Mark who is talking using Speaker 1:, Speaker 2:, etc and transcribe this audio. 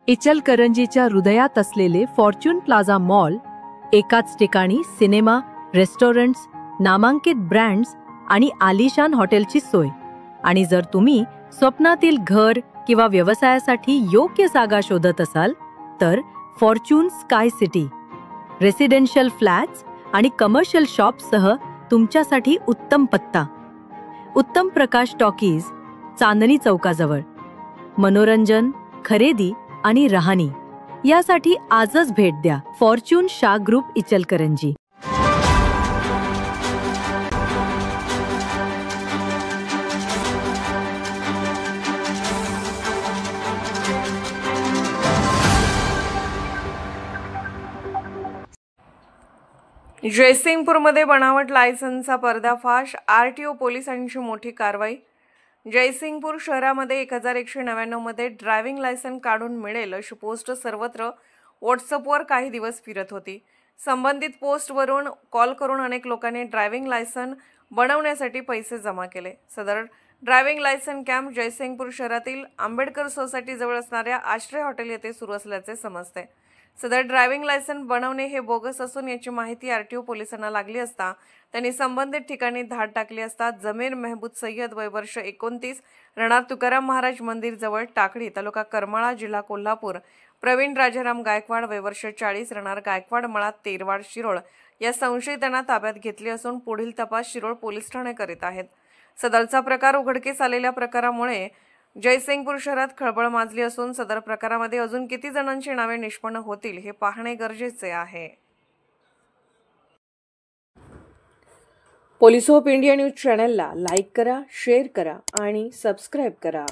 Speaker 1: इचलकरंजीच्या हृदयात असलेले Fortune plaza mall एकाच ठिकाणी सिनेमा, रेस्टॉरंट्स, नामांकित ब्रँड्स आणि आलिशान हॉटेलची सोय. आणि जर तुम्ही स्वप्नातील घर किंवा व्यवसायासाठी योग्य जागा शोधत असाल तर Fortune sky city residential flats आणि कमर्शियल शॉप्ससह तुमच्यासाठी उत्तम पत्ता. उत्तम प्रकाश टॉकीज, चांदणी चौकाजवळ. मनोरंजन, खरेदी आणि राहणी यासाठी आजच भेट द्या. Fortune Shah group, Ichalkaranji.
Speaker 2: जयसिंगपूरमध्ये बनावट लायसन्सचा पर्दाफाश, आरटीओ पोलिसांची मोठी कारवाई. जयसिंगपूर शहरामध्ये 1199 मध्ये ड्रायव्हिंग लायसन काढून मिळेल अशी पोस्ट सर्वत्र व्हॉट्सअपवर काही दिवस फिरत होती. संबंधित पोस्टवरून कॉल करून अनेक लोकांनी ड्रायव्हिंग लायसन बनवण्यासाठी पैसे जमा केले. सदर ड्रायव्हिंग लायसन कॅम्प जयसिंगपूर शहरातील आंबेडकर सोसायटी जवळ असणाऱ्या आश्रय हॉटेल येथे सुरू असल्याचे समजते. सदर ड्रायव्हिंग लायसन बनवणे हे बोगस असून याची माहिती आरटीओ पोलिसांना लागली असता त्यांनी संबंधित ठिकाणी धाड टाकली असता जमीर मेहबूद सय्यद, वय वर्ष 29, राहणार तुकाराम महाराज मंदिर जवळ, टाकळी, तालुका करमाळा, जिल्हा कोल्हापूर, प्रवीण राजाराम गायकवाड, वय वर्ष 40, राहणार गायकवाड मळा, तेरवाड, शिरोळ या संशयितांना ताब्यात घेतले असून पुढील तपास शिरोळ पोलीस ठाणे करीत आहेत. सदरचा प्रकार उघडकीस आलेल्या प्रकारामुळे जयसिंगपूर शहरात खळबळ माजली असून सदर प्रकारामध्ये अजून किती जणांची नावे निष्पन्न होतील हे पाहणे गरजेचे आहे. पोलीस ऑफ इंडिया न्यूज चॅनलला लाईक करा, शेअर करा आणि सबस्क्राईब करा.